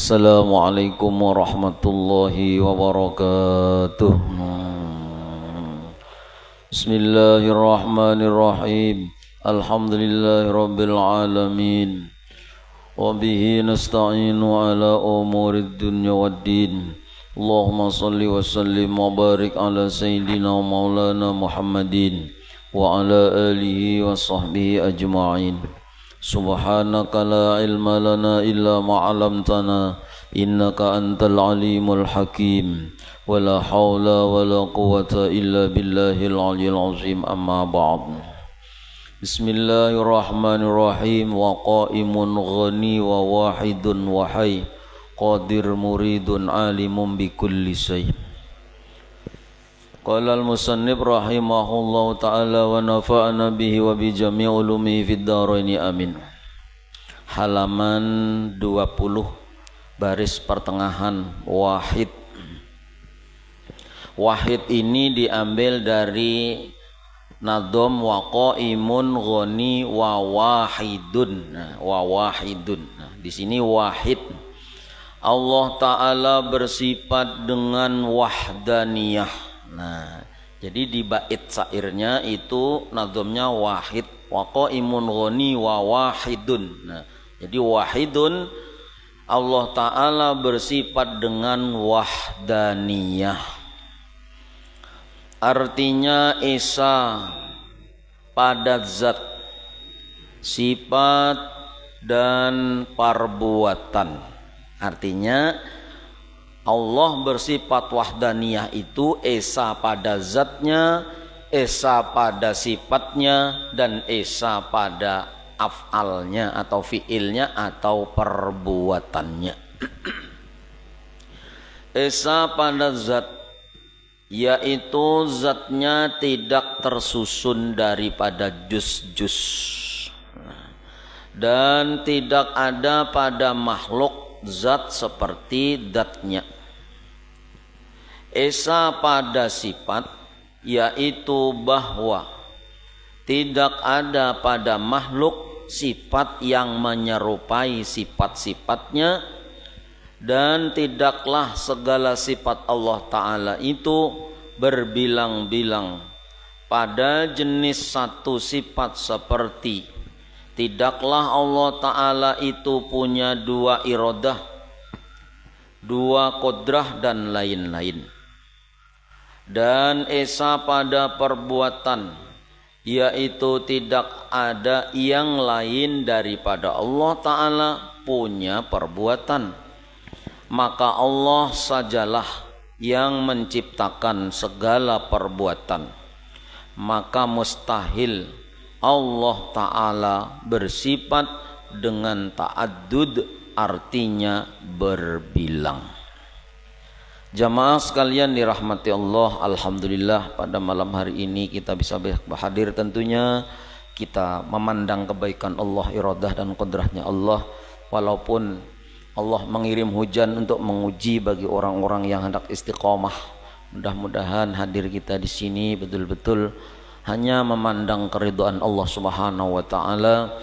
Assalamualaikum warahmatullahi wabarakatuh. Bismillahirrahmanirrahim. Alhamdulillahi rabbil alamin. Wabihi nasta'inu ala umurid dunya waddin. Allahumma salli wa sallim wa barik ala sayyidina wa maulana Muhammadin wa ala alihi wa sahbihi ajma'in. Subhanaka la ilma lana illa ma'alamtana innaka antal alimul hakim wa la hawla wa la quwata illa billahil aliyil azim amma ba'd. Bismillahirrahmanirrahim. Wa qa'imun ghani wa wahidun wa hay qadir muridun alimun bi kulli syai'. Qala al-musannif rahimahullahu ta'ala wa nafa'ana bihi wa bi jami' ulumihi fid dharaini amin. Halaman 20 baris pertengahan wahid. Wahid ini diambil dari nadom wa qaimun ghani wa wahidun. Wa wahidun. Di sini wahid. Allah Ta'ala bersifat dengan wahdaniyah. Nah, jadi di bait syairnya itu nadhamnya wahid wa qaimun ghani wa wahidun. Nah, jadi wahidun Allah Ta'ala bersifat dengan wahdaniyah. Artinya esa pada zat, sifat dan perbuatan. Artinya Allah bersifat wahdaniyah itu esa pada zatnya, esa pada sifatnya, dan esa pada af'alnya atau fi'ilnya atau perbuatannya. Esa pada zat, yaitu zatnya tidak tersusun daripada juz-juz dan tidak ada pada makhluk zat seperti zatnya. Esa pada sifat, yaitu bahwa tidak ada pada makhluk sifat yang menyerupai sifat-sifatnya, dan tidaklah segala sifat Allah Ta'ala itu berbilang-bilang pada jenis satu sifat seperti tidaklah Allah Ta'ala itu punya dua iradah, dua kodrah dan lain-lain. Dan esa pada perbuatan, yaitu tidak ada yang lain daripada Allah Ta'ala punya perbuatan. Maka Allah sajalah yang menciptakan segala perbuatan. Maka mustahil Allah Ta'ala bersifat dengan ta'addud, artinya berbilang. Jamaah sekalian dirahmati Allah, alhamdulillah pada malam hari ini kita bisa hadir, tentunya kita memandang kebaikan Allah, iradah dan qudrahnya Allah. Walaupun Allah mengirim hujan untuk menguji bagi orang-orang yang hendak istiqomah, mudah-mudahan hadir kita di sini betul-betul hanya memandang keridhaan Allah Subhanahu wa Ta'ala,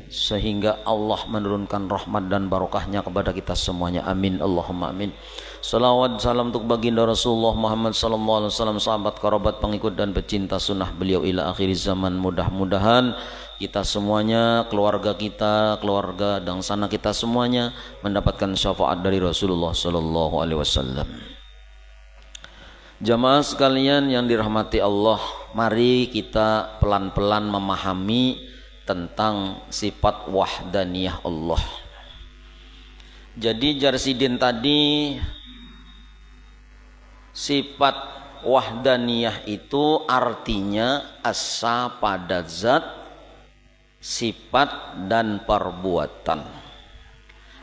sehingga Allah menurunkan rahmat dan barokahnya kepada kita semuanya. Amin, Allahumma amin. Salawat salam untuk baginda Rasulullah Muhammad sallallahu alaihi wasallam, sahabat, kerabat, pengikut dan pecinta sunnah beliau ila akhir zaman. Mudah-mudahan kita semuanya, keluarga kita, keluarga dan sanak kita semuanya mendapatkan syafaat dari Rasulullah sallallahu alaihi wasallam. Jamaah sekalian yang dirahmati Allah, mari kita pelan-pelan memahami tentang sifat wahdaniyah Allah. Jadi Jarsidin tadi, sifat wahdaniyah itu artinya asa pada zat, sifat dan perbuatan.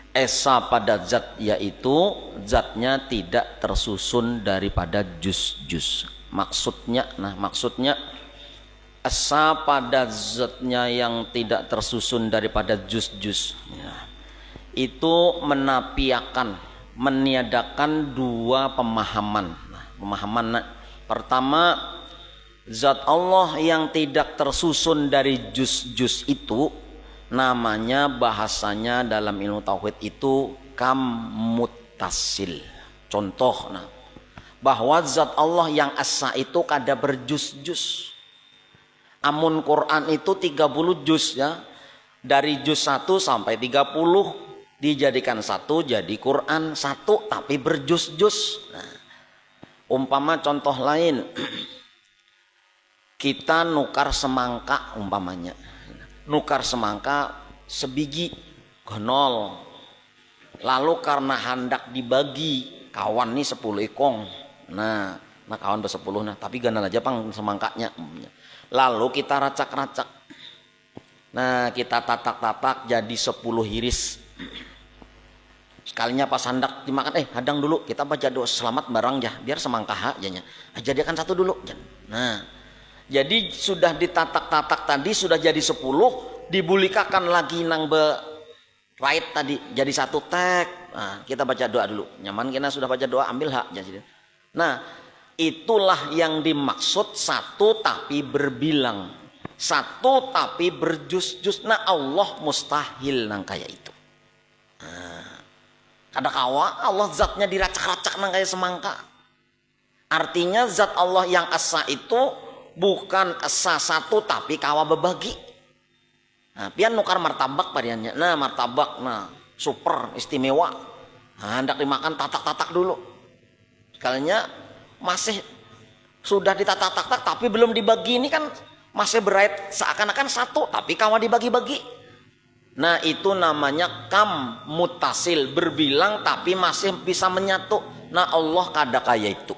Esa pada zat, yaitu zatnya tidak tersusun daripada juz-juz. Maksudnya esa pada zatnya yang tidak tersusun daripada juz-juz, itu menafikan, meniadakan dua pemahaman. Pertama, zat Allah yang tidak tersusun dari juz-juz itu namanya, bahasanya dalam ilmu tauhid itu kam muttasil. Contoh bahwa zat Allah yang asa itu kada berjus-jus. Amun Quran itu 30 juz ya. Dari juz 1 sampai 30 dijadikan satu jadi Quran satu tapi berjus-juz. Umpama contoh lain, kita nukar semangka umpamanya. Nukar semangka sebiji gonol. Lalu karena hendak dibagi kawan nih 10 ekong. Nah kawan ber-10 tapi ganal aja pang semangkanya. Lalu kita racak-racak. Nah kita tatak-tatak jadi 10 hiris. Sekalinya pas hendak dimakan, hadang dulu kita baca doa selamat barang ya biar semangka aja. Jadikan satu dulu. Nah jadi sudah ditatak-tatak tadi sudah jadi 10, dibulikakan lagi nang right tadi jadi satu tek. Nah, kita baca doa dulu. Nyaman kita sudah baca doa ambil hak jadi. Nah, itulah yang dimaksud satu tapi berbilang. Satu tapi berjus-jus. Nah, Allah mustahil nang kayak itu. Nah, kada kawa Allah zatnya diracak-racak nang kayak semangka. Artinya zat Allah yang asa itu bukan asa satu tapi kawa berbagi. Nah, pian nukar martabak padiannya. Nah, martabak super istimewa. Nah, hendak dimakan tatak-tatak dulu. Sekalinya masih sudah ditatak-tatak tapi belum dibagi, ini kan masih berait seakan-akan satu tapi kawa dibagi-bagi. Nah, itu namanya kam mutasil, berbilang tapi masih bisa menyatu. Nah, Allah kada kaya itu.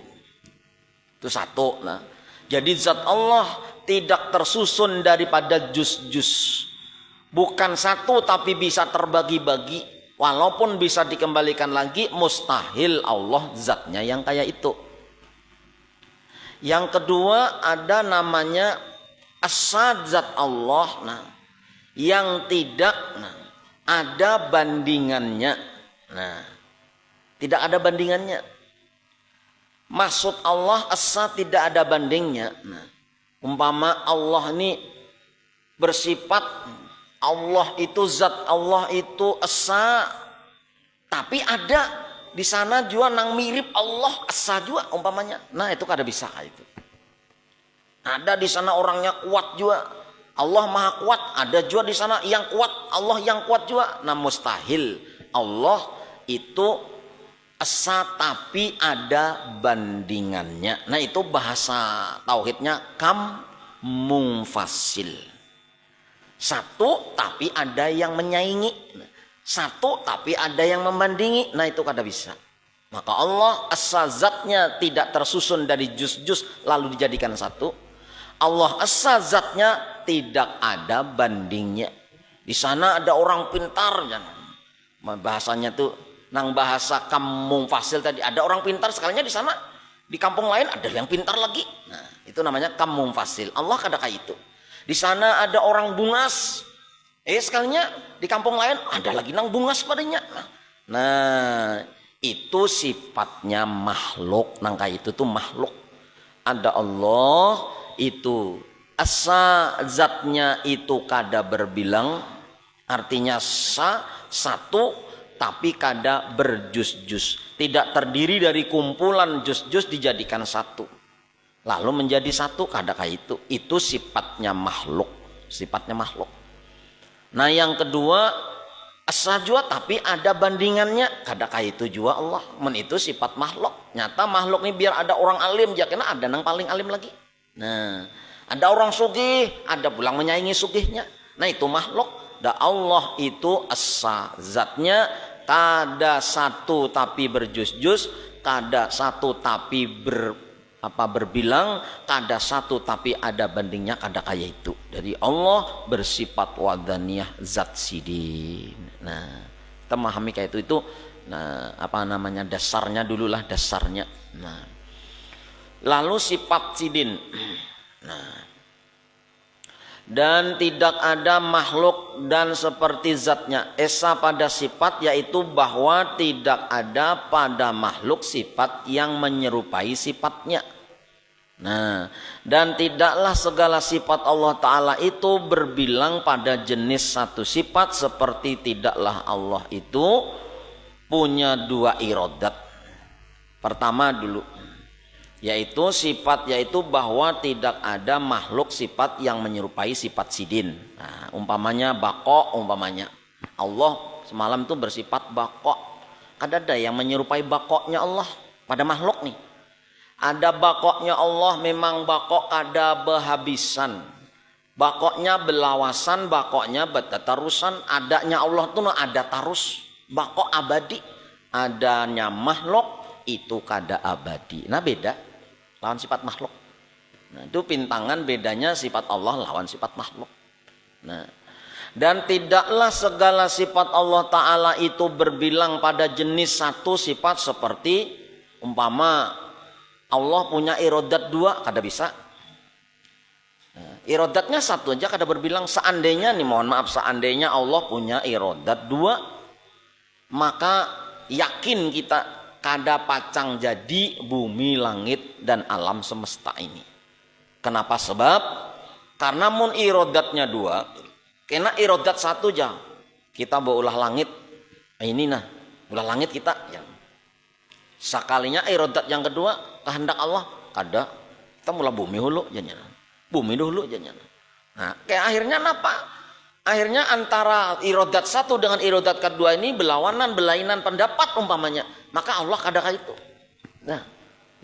Itu satu. Nah, jadi zat Allah tidak tersusun daripada juz-juz. Bukan satu tapi bisa terbagi-bagi. Walaupun bisa dikembalikan lagi, mustahil Allah zatnya yang kayak itu. Yang kedua ada namanya asad zat Allah. Yang tidak ada bandingannya. Tidak ada bandingannya. Maksud Allah asa tidak ada bandingnya. Umpama Allah ini bersifat, Allah itu zat Allah itu asa, tapi ada di sana juga nang mirip Allah asa juga umpamanya. Nah itu kada bisa itu. Ada di sana orangnya kuat juga, Allah maha kuat. Ada juga di sana yang kuat, Allah yang kuat juga. Nah mustahil Allah itu asa tapi ada bandingannya. Nah itu bahasa tauhidnya kam munfasil. Satu tapi ada yang menyaingi, satu tapi ada yang membandingi. Nah itu kada bisa. Maka Allah asa zatnya tidak tersusun dari juz-juz lalu dijadikan satu. Allah asa zatnya tidak ada bandingnya. Di sana ada orang pintar, bahasanya tuh nang bahasa kampung fasil tadi, ada orang pintar sekalinya di sana, di kampung lain ada yang pintar lagi. Nah itu namanya kampung fasil. Allah kada kayak itu. Di sana ada orang bungas, sekalinya di kampung lain ada lagi nang bungas padanya. Nah itu sifatnya makhluk, nang kayak itu tuh makhluk. Ada Allah itu asa zatnya itu kada berbilang, artinya satu tapi kada berjus-jus, tidak terdiri dari kumpulan jus-jus dijadikan satu lalu menjadi satu, kada kayak itu sifatnya makhluk, sifatnya makhluk. Nah yang kedua asa jua tapi ada bandingannya, kada kayak itu juga Allah. Men itu sifat makhluk. Nyata makhluk ini biar ada orang alim, jangan ada nang paling alim lagi. Nah ada orang sugih, ada pulang menyaingi sugihnya. Nah itu makhluk. Da Allah itu asa zatnya kada satu tapi berjus-jus, kada satu tapi berbilang, kada satu tapi ada bandingnya, kada kayak itu. Jadi Allah bersifat wadaniyah zat sidin. Nah kita memahami kayak itu. Nah apa namanya dasarnya dululah dasarnya. Nah lalu sifat sidin. Nah dan tidak ada makhluk dan seperti zatnya esa pada sifat, yaitu bahwa tidak ada pada makhluk sifat yang menyerupai sifatnya. Nah dan tidaklah segala sifat Allah Ta'ala itu berbilang pada jenis satu sifat, seperti tidaklah Allah itu punya dua irodat. Pertama dulu, yaitu bahwa tidak ada makhluk sifat yang menyerupai sifat sidin. Nah, umpamanya bako, umpamanya Allah semalam itu bersifat bako. Ada yang menyerupai bakoknya Allah pada makhluk nih. Ada bakoknya Allah, memang bakok ada behabisan, bakoknya belawasan, bakoknya betatarusan. Adanya Allah tuh ada tarus, bakok abadi. Adanya makhluk itu kada abadi. Nah beda lawan sifat makhluk. Nah itu pintangan bedanya sifat Allah lawan sifat makhluk. Nah, dan tidaklah segala sifat Allah Ta'ala itu berbilang pada jenis satu sifat, seperti umpama Allah punya irodat dua, kada bisa. Nah, irodatnya satu aja kada berbilang. Seandainya nih, mohon maaf, seandainya Allah punya irodat dua, maka yakin kita kada pacang jadi bumi, langit, dan alam semesta ini. Kenapa? Sebab karena mun irodatnya dua, kena irodat satu aja. Kita mau ulah langit, ini nah, ulah langit kita. Ya. Sekalinya irodat yang kedua, kehendak Allah, kada. Kita mula bumi dulu, jadinya. Bumi dulu, jadinya. Nah, kayak akhirnya apa? Akhirnya antara irodat satu dengan irodat kedua ini berlawanan, berlainan pendapat umpamanya. Maka Allah kada kayak itu.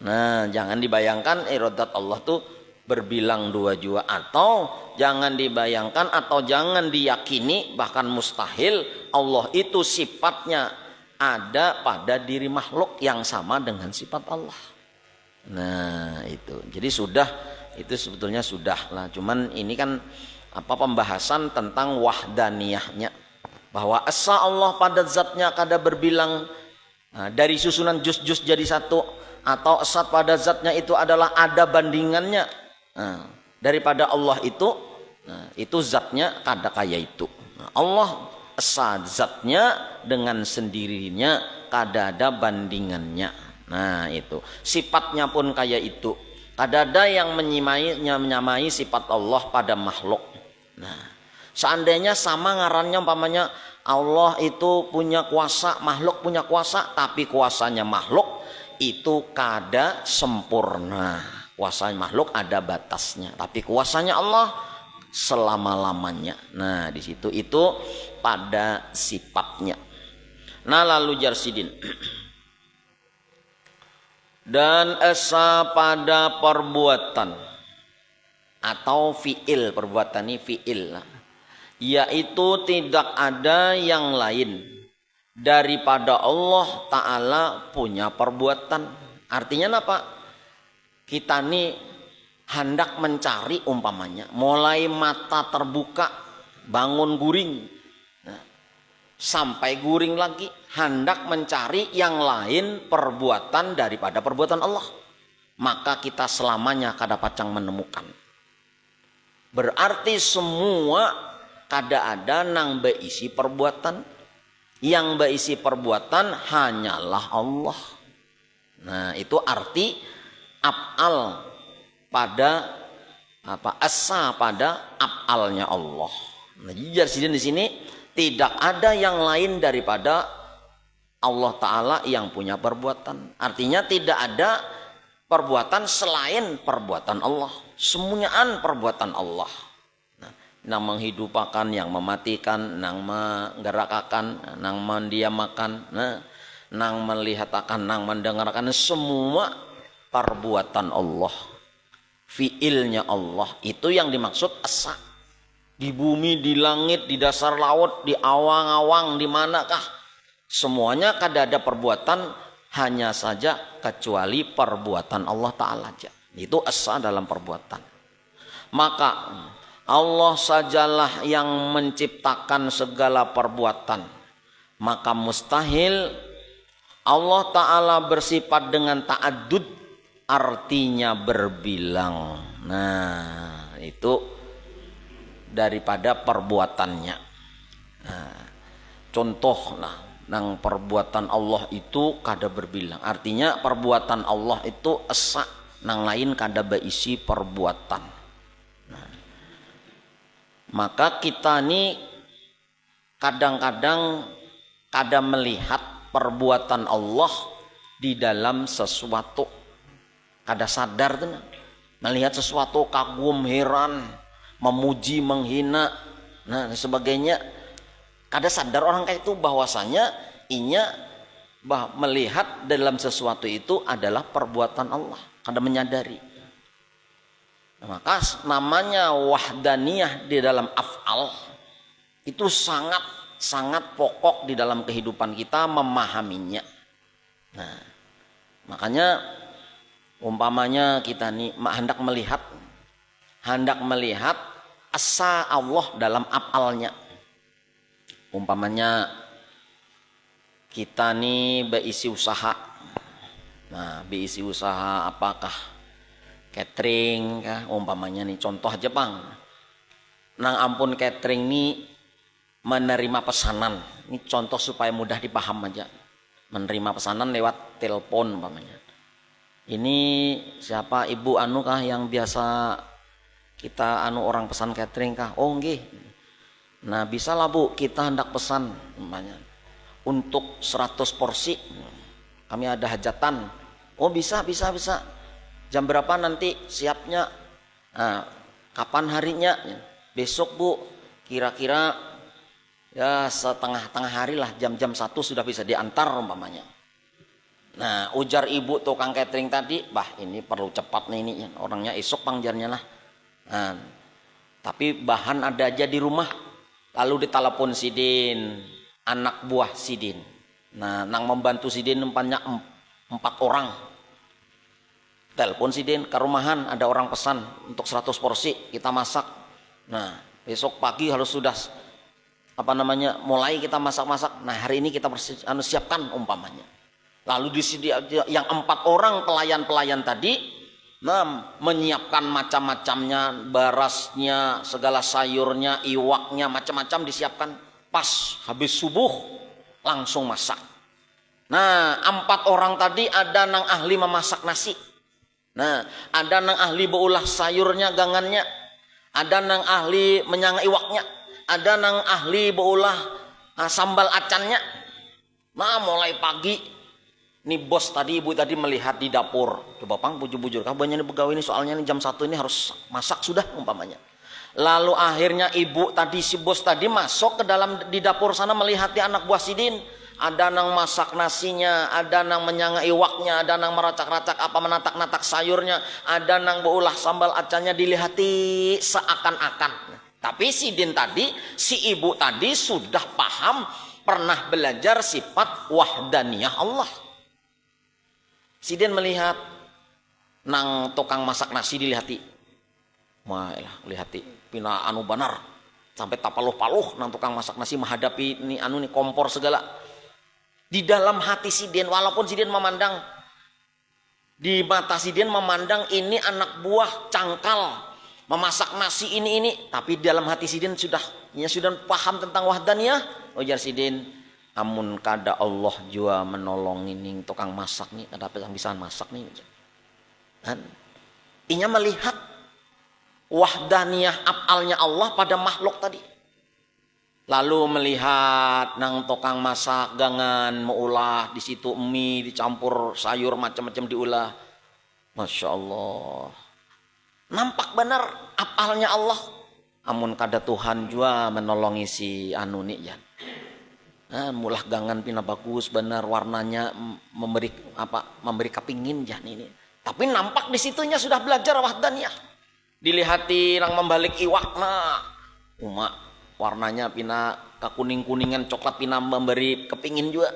Nah, jangan dibayangkan irodat Allah tuh berbilang dua jua, atau jangan dibayangkan atau jangan diyakini, bahkan mustahil Allah itu sifatnya ada pada diri makhluk yang sama dengan sifat Allah. Nah, itu. Jadi itu sebetulnya sudah lah. Cuman ini kan pembahasan tentang wahdaniyahnya, bahwa asa Allah pada zatnya kada berbilang dari susunan juz-juz jadi satu, atau asat pada zatnya itu adalah ada bandingannya daripada Allah itu zatnya kada kaya itu. Allah asa zatnya dengan sendirinya, kada ada bandingannya. Nah itu sifatnya pun kaya itu, kada ada yang menyamai sifat Allah pada makhluk. Nah, seandainya sama ngarannya umpamanya Allah itu punya kuasa, makhluk punya kuasa, tapi kuasanya makhluk itu kada sempurna. Kuasanya makhluk ada batasnya, tapi kuasanya Allah selama-lamanya. Nah, di situ itu pada sifatnya. Nah, lalu jarsidin. Dan esa pada perbuatan atau fiil, perbuatan ini fiil, yaitu tidak ada yang lain daripada Allah Ta'ala punya perbuatan. Artinya apa? Kita ini hendak mencari umpamanya, mulai mata terbuka, bangun guring, sampai guring lagi, hendak mencari yang lain perbuatan daripada perbuatan Allah, maka kita selamanya kada pacang menemukan. Berarti semua kada ada nang beisi perbuatan. Yang beisi perbuatan hanyalah Allah. Nah, itu arti af'al pada asa pada af'alnya Allah. Nah, jadi di sini tidak ada yang lain daripada Allah Ta'ala yang punya perbuatan. Artinya tidak ada perbuatan selain perbuatan Allah. Semuanya perbuatan Allah. Nang menghidupakan, yang mematikan, nang menggerakkan, nang mendiamakan, nang melihatakan, nang mendengarkan, semua perbuatan Allah, fiilnya Allah. Itu yang dimaksud asa. Di bumi, di langit, di dasar laut, di awang-awang, di manakah, semuanya kada ada perbuatan, hanya saja kecuali perbuatan Allah Ta'ala aja. Itu asa dalam perbuatan. Maka Allah sajalah yang menciptakan segala perbuatan. Maka mustahil Allah Ta'ala bersifat dengan ta'addud, artinya berbilang. Nah, itu daripada perbuatannya. Nah, contoh nang perbuatan Allah itu kada berbilang. Artinya perbuatan Allah itu esa, nang lain kada beisi perbuatan. Nah, maka kita ini kadang-kadang kada melihat perbuatan Allah di dalam sesuatu. Kada sadar tuh, melihat sesuatu kagum, heran, memuji, menghina, nah sebagainya. Kada sadar orang kayak itu bahwasanya inya melihat dalam sesuatu itu adalah perbuatan Allah. Kada menyadari. Nah, maka namanya wahdaniyah di dalam af'al itu sangat pokok di dalam kehidupan kita memahaminya. Nah, makanya umpamanya kita nih hendak melihat asa Allah dalam af'alnya. Umpamanya kita nih berisi usaha. Nah, berisi usaha apakah? Catering kah? Umpamanya nih contoh aja Bang. Nang ampun catering nih menerima pesanan. Ini contoh supaya mudah dipaham aja. Menerima pesanan lewat telepon umpamanya. Ini siapa ibu anu kah yang biasa kita anu orang pesan catering kah? Oh nggih. Nah, bisa lah Bu, kita hendak pesan umpamanya untuk 100 porsi. Kami ada hajatan. Oh bisa. Jam berapa nanti siapnya? Nah, kapan harinya? Besok Bu, kira-kira ya setengah hari lah, jam 1 sudah bisa diantar umpamanya. Nah, ujar ibu tukang catering tadi, bah ini perlu cepat nih ini orangnya esok pangjarnya lah. Nah, tapi bahan ada aja di rumah. Lalu ditelepon Sidin, anak buah Sidin. Nah, nang membantu Sidin empatnya 4 orang. Telepon Sidin ke rumahan, ada orang pesan untuk 100 porsi kita masak. Nah, besok pagi harus sudah mulai kita masak-masak. Nah, hari ini kita siapkan umpamanya. Lalu yang 4 orang pelayan tadi, nah, menyiapkan macam-macamnya, berasnya, segala sayurnya, iwaknya, macam-macam disiapkan. Pas habis subuh langsung masak. Nah, 4 orang tadi ada nang ahli memasak nasi. Nah, ada nang ahli beulah sayurnya, gangannya. Ada nang ahli menyang iwaknya. Ada nang ahli beulah sambal acannya. Nah, mulai pagi nih bos tadi, ibu tadi melihat di dapur. Coba Pang, bujur-bujur, kau banyak pegawai ini soalnya nih jam 1 ini harus masak sudah umpamanya. Lalu akhirnya ibu tadi, si bos tadi masuk ke dalam di dapur sana melihat di anak buah Sidin. Ada nang masak nasinya, ada nang menyanga iwaknya, ada nang meracak-racak menatak-natak sayurnya, ada nang beulah sambal acannya, dilihati seakan-akan. Tapi Sidin tadi, si ibu tadi sudah paham, pernah belajar sifat wahdaniyah Allah. Sidin melihat nang tukang masak nasi dilihati. Wah, lihati pina anu banar sampai tapaluh-paluh nang tukang masak nasi menghadapi nih anu nih kompor segala. Di dalam hati Sidin, walaupun Sidin memandang di mata Sidin memandang ini anak buah cangkal memasak nasi ini, tapi di dalam hati Sidin sudah paham tentang wahdaniyah. Ujar Sidin, amun kada Allah jua menolongin ning tukang masak nih, kada yang bisa masak nih. Dan inya melihat wahdaniyah af'alnya Allah pada makhluk tadi. Lalu melihat nang tukang masak gangan meulah di situ mie dicampur sayur macam-macam diulah. Masya Allah. Nampak benar af'alnya Allah. Amun kada Tuhan jua menolongi si anu nih ya. Nah, mulah gangan pina bagus benar warnanya memberi kepingin ya ini. Tapi nampak di situnya sudah belajar wahdaniyah. Dilihati nang membalik iwakna. Warnanya pina kekuning-kuningan coklat pina memberi kepingin juga.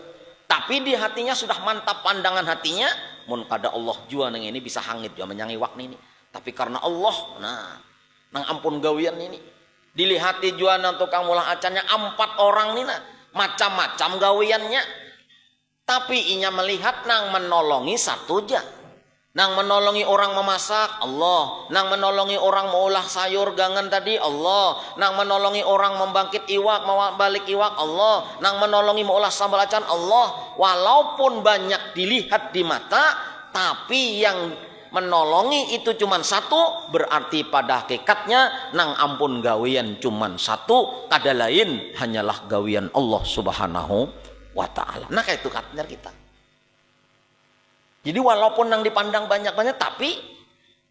Tapi di hatinya sudah mantap pandangan hatinya. Mun kada Allah jua nang ini bisa hangit jua menyangi wak ini. Tapi karena Allah, nah nang ampun gawian ini. Dilihati jua nang tukang mulah acannya 4 orang nih nah. Macam-macam gawiannya. Tapi inya melihat nang menolongi satu aja. Nang menolongi orang memasak Allah, nang menolongi orang mengolah sayur gangan tadi Allah, nang menolongi orang membangkit iwak, balik iwak Allah, nang menolongi mengolah sambal acan Allah. Walaupun banyak dilihat di mata, tapi yang menolongi itu cuma satu, berarti pada hakikatnya nang ampun gawian cuma satu, kada lain hanyalah gawian Allah Subhanahu wa ta'ala. Nah kayak itu katanya kita. Jadi walaupun nang dipandang banyak-banyak, tapi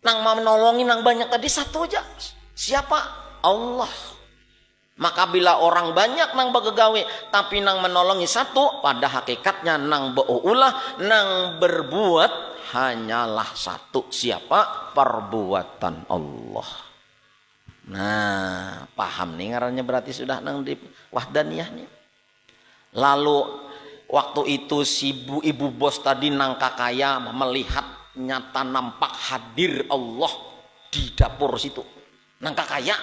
nang mau menolongin nang banyak tadi satu aja. Siapa? Allah. Maka bila orang banyak nang begegawe, tapi nang menolongi satu, pada hakikatnya nang beulah, nang berbuat hanyalah satu. Siapa? Perbuatan Allah. Nah, paham nih ngarannya, berarti sudah nang di wahdaniyah nih. Lalu waktu itu si ibu bos tadi nang kakaya melihat nyata nampak hadir Allah di dapur situ. Nang kakaya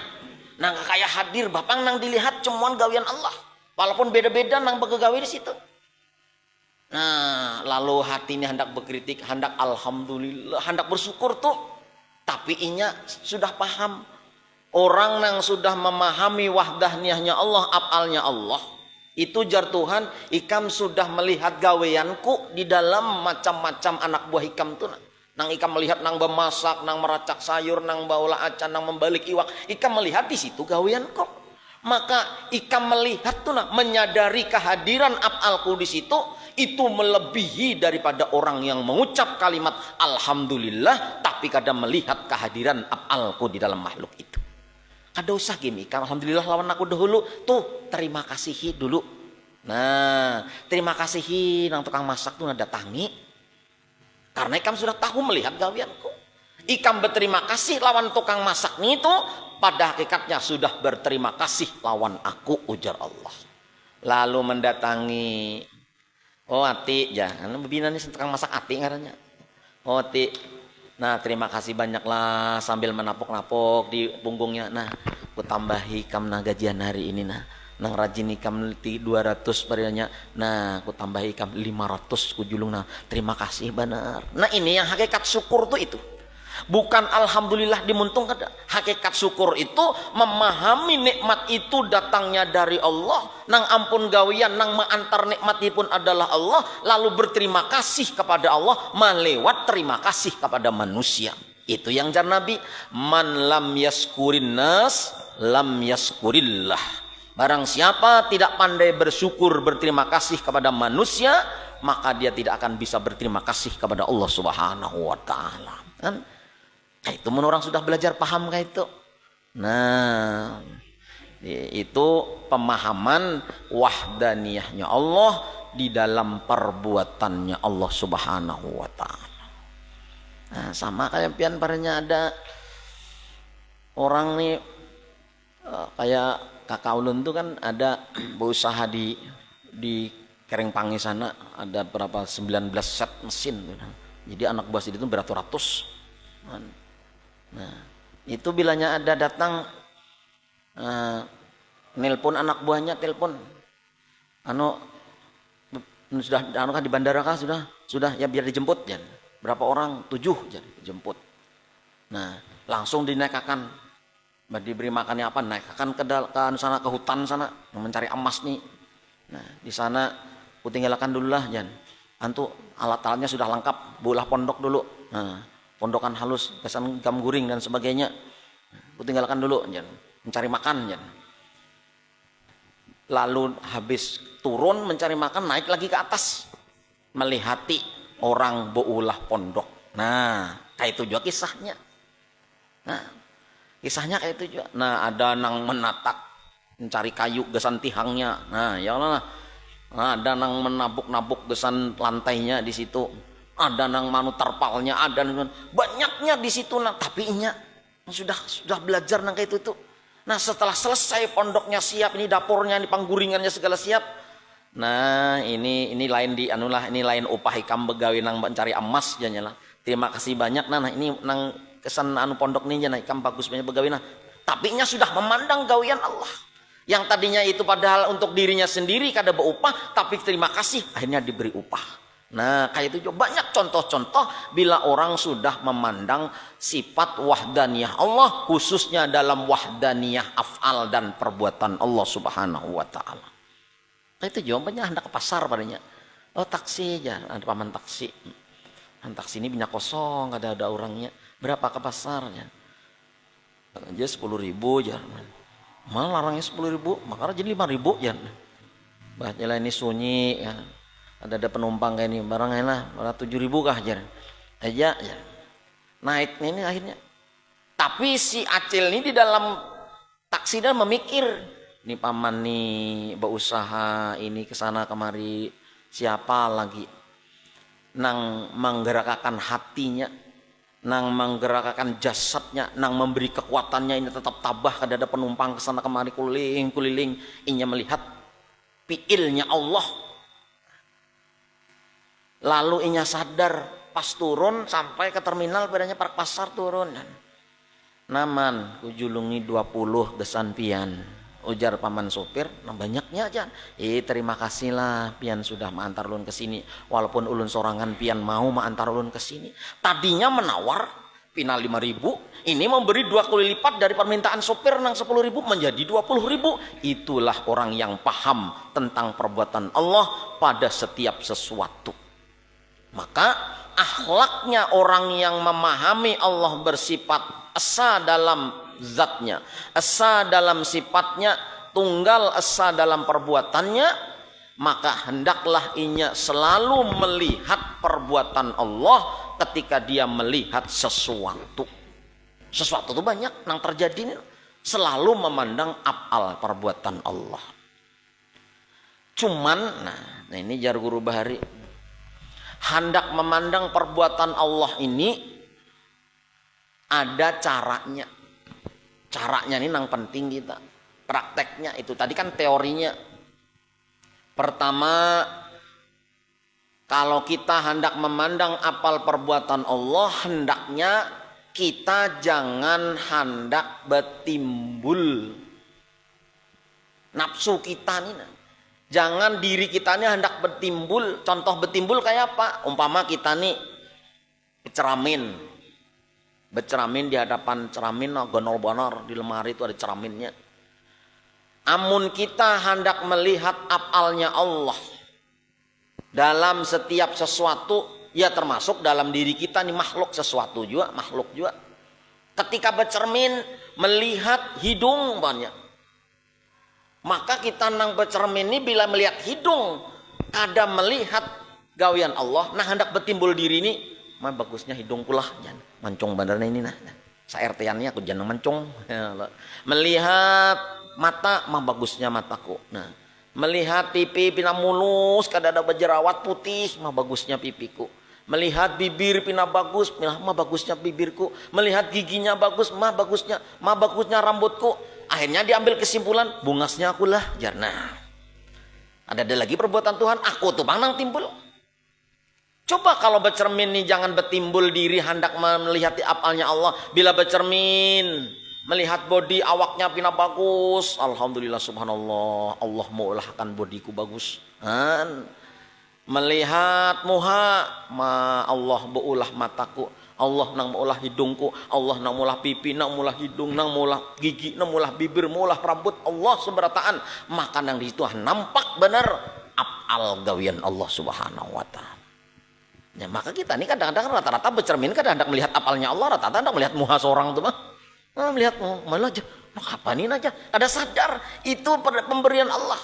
hadir, bapak nang dilihat cuman gawian Allah. Walaupun beda-beda nang begegawe di situ. Nah, lalu hatinya hendak berkritik, hendak alhamdulillah, hendak bersyukur tuh. Tapi inya sudah paham. Orang yang sudah memahami wahdaniyahnya Allah, af'alnya Allah, itu jar Tuhan, ikam sudah melihat gaweanku di dalam macam-macam anak buah ikam tuh. Nang ikam melihat nang bemasak, nang meracak sayur, nang baula acan, nang membalik iwak, ikam melihat di situ gaweanku. Maka ikam melihat tuh nah, menyadari kehadiran af'alku di situ, itu melebihi daripada orang yang mengucap kalimat alhamdulillah tapi kadang melihat kehadiran af'alku di dalam makhluk itu. Kada usah gini, alhamdulillah lawan aku dahulu tuh, terima kasihi dulu. Nah, terima kasihi nang tukang masak tuh datangi. Karena ikam sudah tahu melihat gawianku. Ikam berterima kasih lawan tukang masak nih itu, pada hakikatnya sudah berterima kasih lawan aku, ujar Allah. Lalu mendatangi, oh Ati, jangan bebina nih tukang masak Ati ngarannya. Oh Ati, nah terima kasih banyaklah, sambil menapuk-napuk di punggungnya. Nah, ku tambahi ikam nah gajian hari ini nah. Nang rajin ikam 200 parianya. Nah, ku tambahi ikam 500 ku julung nah. Terima kasih benar. Nah, ini yang hakikat syukur tuh itu. Bukan alhamdulillah dimuntung kada. Hakikat syukur itu memahami nikmat itu datangnya dari Allah. Nang ampun gawian, nang mengantar nikmatipun adalah Allah. Lalu berterima kasih kepada Allah melewat terima kasih kepada manusia. Itu yang jar Nabi, man lam yaskurin nas lam yaskurillah. Barang siapa tidak pandai bersyukur, berterima kasih kepada manusia, maka dia tidak akan bisa berterima kasih kepada Allah Subhanahu wa taala. Kan? Kayak itu orang sudah belajar paham kayak itu. Nah, itu pemahaman wahdaniyahnya Allah di dalam perbuatannya Allah Subhanahu wa taala. Nah, sama kayak pian parenya ada orang nih kayak kakak ulun tuh kan ada berusaha di Kerengpangi sana, ada berapa 19 set mesin. Jadi anak buah itu beratus-ratus. Nah, itu bilanya ada datang nelpon anak buahnya, telepon. Sudah kan di bandara kah sudah ya biar dijemput ya. Berapa orang? 7 jadi jemput. Nah, langsung dinaikkan. Diberi makannya apa, naik akan ke sana, ke hutan sana mencari emas nih. Nah, di sana ku tinggalkan dulu lah Jan. Antu alat-alatnya sudah lengkap, bolah pondok dulu. Nah, pondokan halus, kesan gam guring dan sebagainya. Ku tinggalkan dulu Jan, mencari makan Jan. Lalu habis turun mencari makan, naik lagi ke atas melihati orang beulah pondok. Nah, kayak itu juga kisahnya. Nah, kisahnya kayak itu juga. Nah, ada nang menatak mencari kayu gesan tihangnya. Nah, ya Allah. Nah, ada nang menabuk-nabuk gesan lantainya di situ. Ada nang manu terpalnya, ada banyaknya di situ. Nah, tapi inya sudah belajar nang kayak itu. Nah, setelah selesai pondoknya siap, ini dapurnya, ini pangguringannya segala siap. Nah, ini lain di anulah, ini lain upah ikam begawe nang mencari emas janya lah. Terima kasih banyak. Nah, ini nang kesan pondok ninja naik kam bagus banyak begawina, tapi nya sudah memandang gawian Allah yang tadinya itu padahal untuk dirinya sendiri kada berupah, tapi terima kasih akhirnya diberi upah. Nah, kayak itu juga banyak contoh-contoh bila orang sudah memandang sifat wahdaniyah Allah, khususnya dalam wahdaniyah af'al dan perbuatan Allah Subhanahu wa taala. Kayak itu jawabannya hendak ke pasar padanya. Oh, taksi aja, ada paman taksi. Taksi ini banyak kosong, kada ada orangnya. Berapa ke pasarnya? Aja 10.000 ya. Malah larangnya 10.000, makanya jadi 5.000 ya. Bah jalan ini sunyi ya. Ada penumpang kayak ini barang enak, 7.000 kah jar. Aja ya. Naik ini akhirnya. Tapi si Acil ini di dalam taksi dan memikir, ini paman nih berusaha ini kesana kemari, siapa lagi nang menggerakkan hatinya, nang menggerakkan jasadnya, nang memberi kekuatannya ini tetap tabah kada ada penumpang kesana kemari kuliling inya melihat fiilnya Allah. Lalu inya sadar pas turun sampai ke terminal padanya park pasar turun. Naman kujulungi 20 gesan pian. Ujar paman sopir, nah banyaknya aja. Terima kasih lah pian sudah mengantar ulun ke sini. Walaupun ulun sorangan pian mau mengantar ulun ke sini. Tadinya menawar final 5.000, ini memberi 2 kali lipat dari permintaan sopir nang 10.000 menjadi 20.000. Itulah orang yang paham tentang perbuatan Allah pada setiap sesuatu. Maka akhlaknya orang yang memahami Allah bersifat esa dalam zatnya, esa dalam sifatnya, tunggal esa dalam perbuatannya, maka hendaklah inya selalu melihat perbuatan Allah ketika dia melihat sesuatu. Sesuatu itu banyak yang terjadi ini, selalu memandang af'al perbuatan Allah. Cuman nah ini jar guru bahari, hendak memandang perbuatan Allah ini ada caranya. Caranya ini yang penting kita. Prakteknya itu tadi kan teorinya. Pertama, kalau kita hendak memandang apal perbuatan Allah, hendaknya kita jangan hendak betimbul nafsu kita nih. Jangan diri kita ini hendak betimbul. Contoh betimbul kayak apa? Umpama kita nih berceramin di hadapan ceramin, gonol bonor di lemari itu ada ceraminnya. Amun kita hendak melihat af'alnya Allah dalam setiap sesuatu, ya termasuk dalam diri kita nih makhluk juga. Ketika bercermin melihat hidung banyak, maka kita nang bercermin ini bila melihat hidung, kada melihat gawian Allah, nah hendak betimbul diri ini, mah bagusnya hidungku lah, jangan mancung bandarnya ini nah. Sa-RT-annya aku jangan mancung. Melihat mata, mah bagusnya mataku. Nah, melihat pipi pina mulus, kada ada berjerawat putih, mah bagusnya pipiku. Melihat bibir pina bagus, mah bagusnya bibirku. Melihat giginya bagus, mah bagusnya rambutku. Akhirnya diambil kesimpulan, bungasnya aku lah, jarna. Ada lagi perbuatan Tuhan, aku tuh nang timbul. Coba kalau bercermin nih jangan betimbul diri hendak melihat af'alnya Allah. Bila bercermin melihat body awaknya pina bagus, alhamdulillah subhanallah, Allah meulahkan bodiku bagus. Melihat muha, Allah beulah mataku, Allah nang meulah hidungku, Allah nang meulah pipi, nang meulah hidung, nang meulah gigi, nang meulah bibir, meulah rambut, Allah seberataan. Maka nang di situ nampak benar af'al gawian Allah subhanahu wa ta'ala. Ya, maka kita ini kadang-kadang rata-rata bercermin kadang hendak melihat apalnya Allah, rata-rata hendak melihat muha seorang tuh mah. Melihat malah aja, kapanin aja. Ada sadar itu pemberian Allah.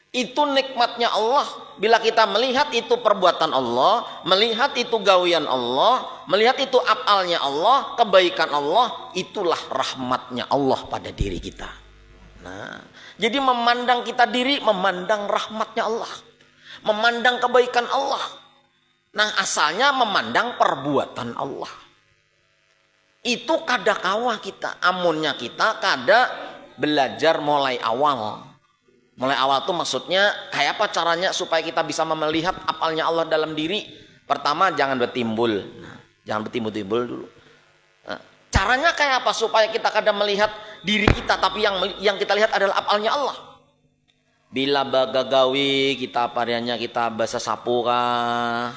Itu nikmatnya Allah. Bila kita melihat itu perbuatan Allah, melihat itu gawian Allah, melihat itu af'alnya Allah, kebaikan Allah, itulah rahmatnya Allah pada diri kita. Nah, jadi memandang kita diri, memandang rahmatnya Allah, memandang kebaikan Allah. Nah, asalnya memandang perbuatan Allah. Itu kada kawah kita, amunnya kita kada belajar mulai awal. Mulai awal tuh maksudnya kayak apa caranya supaya kita bisa melihat af'alnya Allah dalam diri. Pertama, jangan bertimbul. Jangan bertimbul-timbul dulu. Caranya kayak apa supaya kita kada melihat diri kita, tapi yang kita lihat adalah af'alnya Allah. Bila bagagawi kita pariannya kita basa sapu kah,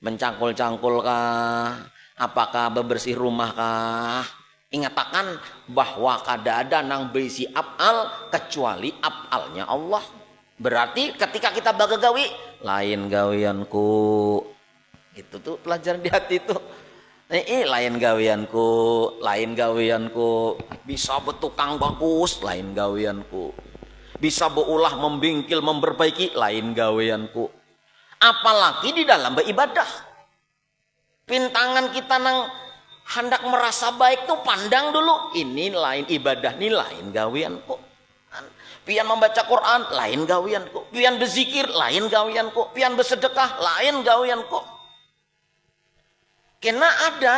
mencangkul-cangkul kah, apakah bebersih rumah kah, ingatakan bahwa kada ada nang berisi af'al kecuali af'alnya Allah. Berarti ketika kita bagagawi, lain gawianku. Itu tuh pelajaran di hati itu. Lain gawianku, bisa bertukang bagus, lain gawianku. bisa beulah membingkil memperbaiki lain gaweanku. Apalagi di dalam beribadah. Pintangan kita nang hendak merasa baik tuh pandang dulu, ini lain ibadah, ini lain gaweanku. Pian membaca Quran lain gaweanku, pian berzikir lain gaweanku, pian bersedekah lain gaweanku. Karena ada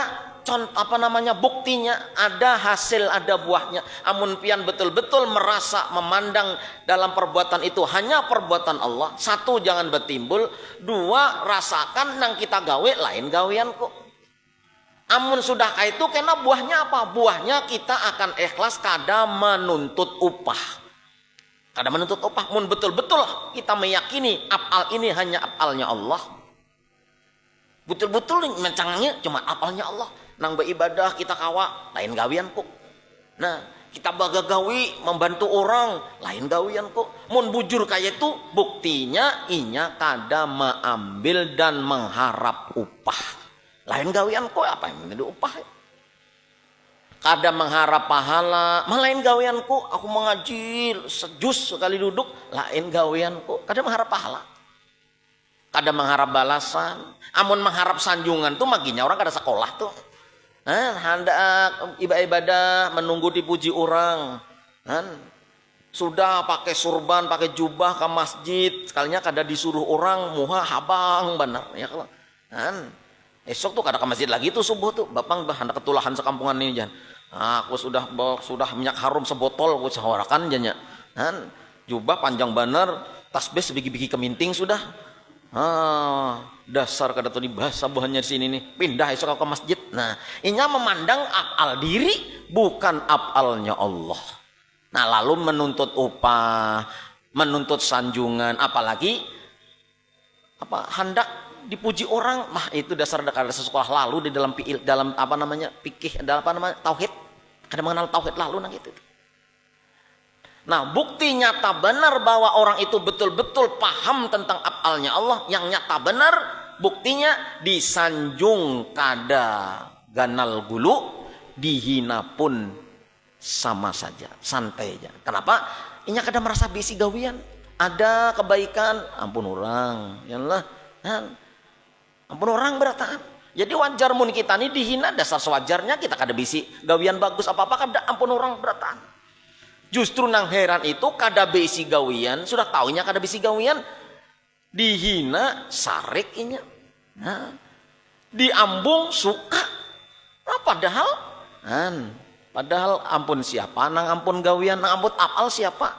buktinya, ada hasil, ada buahnya. Amun pian betul-betul merasa memandang dalam perbuatan itu hanya perbuatan Allah, satu jangan bertimbul, dua rasakan nang kita gawe lain gaweanku. Amun sudah kayak itu, karena buahnya apa? Buahnya kita akan ikhlas kada menuntut upah. Kada menuntut upah. Mun betul-betul kita meyakini apal ini hanya apalnya Allah. Betul-betul mencangnya cuma apalnya Allah. Nang beribadah kita kawa lain gawianku. Nah, kita bagagawi membantu orang lain gawianku. Mun bujur kayak itu, buktinya inya kada mengambil dan mengharap upah. Lain gawianku apa yang menjadi upah? Kada mengharap pahala, lain gawianku aku mengaji sejus sekali duduk, lain gawianku kada mengharap pahala. Kada mengharap balasan. Amun mengharap sanjungan tuh maginya orang kada sekolah tuh. Hendak ibadah menunggu dipuji orang. Sudah pakai surban, pakai jubah ke masjid, sekalinya kada disuruh orang muha habang benar ya kalau. Esok tuh kada ke masjid lagi tuh subuh tuh, bapang hendak ketulahan sekampungan ini jan. Aku sudah minyak harum sebotol, aku saharakan jannya. Jubah panjang bener, tasbih sebigi-bigi keminting sudah. Dasar kada tuh dibahas sabuhannya di sini nih. Pindah esok aku ke masjid. Nah, inya memandang apal diri bukan apalnya Allah. Nah, lalu menuntut upah, menuntut sanjungan, apalagi hendak dipuji orang, itu dasar kada sekolah lalu di dalam fikih, dalam tauhid, kada mengenal tauhid lalu nang itu. Nah, bukti nyata benar bahwa orang itu betul-betul paham tentang apalnya Allah, yang nyata benar buktinya disanjung kada ganal gulu, dihina pun sama saja, santai aja. Kenapa? Inya kada merasa bisi gawian, ada kebaikan, ampun orang, yalah, ampun orang berataan. Jadi wajar mun kita nih dihina, dasar sewajarnya kita kada bisi gawian bagus apa-apa, kada ampun orang berataan. Justru nang heran itu kada bisi gawian, sudah taunya kada bisi gawian, dihina sarik inya. Diambung suka. Padahal ampun siapa nang ampun gawian, nang ampun apal siapa?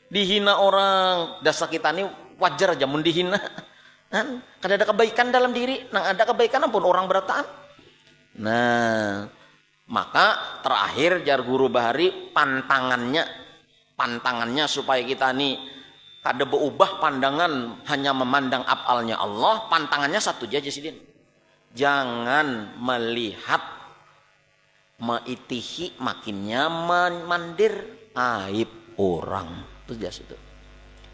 Dihina orang, dasar kita nih wajar aja mun dihina. Kada ada kebaikan dalam diri, nang ada kebaikan ampun orang berataan. Nah, maka terakhir jar guru Bahari pantangannya supaya kita nih kada berubah pandangan hanya memandang apalnya Allah. Pantangannya satu aja sidin, jangan melihat maitihi makin nyaman mandir aib orang. Itu jelas itu.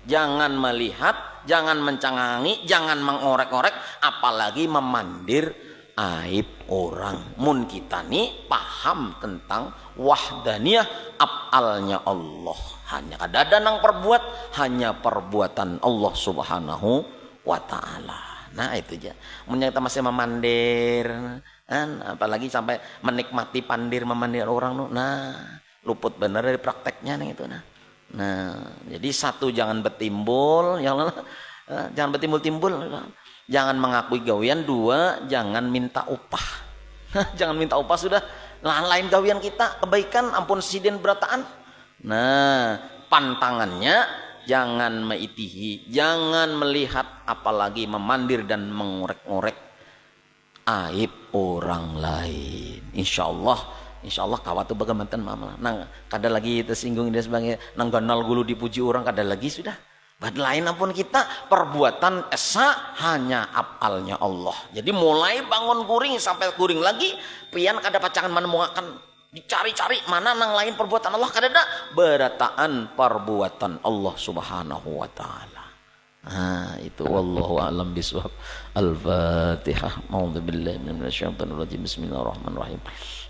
Jangan melihat, jangan mencangangi, jangan mengorek-orek, apalagi memandir aib orang. Mun kita nih paham tentang wahdaniyah apalnya Allah. Hanya kada nang perbuat, hanya perbuatan Allah Subhanahu wa ta'ala. Nah itu aja. Mun kita masih memandir, apalagi sampai menikmati memandir orang, nah luput bener dari prakteknya nih itu. Nah, jadi satu jangan bertimbul, jangan bertimbul-timbul, jangan mengakui gawian. Dua, jangan minta upah. Jangan minta upah sudah. Lain gawian kita kebaikan, ampun sidin berataan. Nah, pantangannya jangan meitihi, jangan melihat, apalagi memandir dan mengorek-ngorek aib orang lain. Insya Allah kawat tuh bagaimana mama. Nang kada lagi tersinggung dia sebagai nang ganal gulu dipuji orang, kada lagi sudah. Bad lain ampun kita perbuatan esa hanya apalnya Allah. Jadi mulai bangun kuring sampai kuring lagi, pian kada pacangan menemukan, dicari-cari mana nang lain perbuatan Allah, kada ada berataan perbuatan Allah Subhanahu wa taala. Itu wallahu a'lam bishawab. Al-Fatihah. A'udzubillahi minasyaitonir rajim. Bismillahirrahmanirrahim.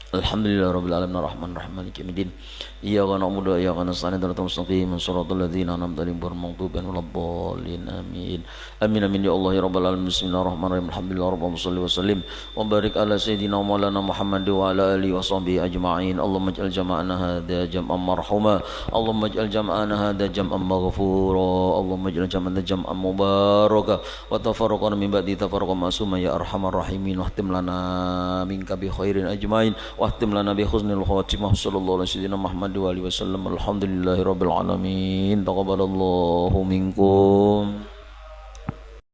Alhamdulillahirabbil alamin arrahmanir rahim maliki yaumiddin. Iyyaka na'budu wa iyyaka nasta'in ihdinas mustaqim shiratal ladzina an'amta 'alaihim ghairil maghdubi 'alaihim waladdallin. Amin. Amin amin ya Allah ya rabbal alamin. Bismillahirrahmanirrahim. Alhamdulillah rabbil shalli wa sallim wa barik ala sayyidina maulana Muhammad wa ala alihi wa sahbihi ajma'in. Allahumma ij'al jama'ana hadza jam'an marhuma. Allahumma ij'al jam'ana hadza jam'an maghfura. Allahumma ij'al jam'ana jam'an mubaraka wa tafarraqana min ba'di tafarraqan ma'suma ya arhamar rahimin. Wahtim lana minka bi khairin ajma'in. Wahtim lana bi husnil khatimah. Sallallahu alaihi wasallam Muhammad wa alihi wasallam. Alhamdulillahirabbil alamin. Taqabbalallahu minkum.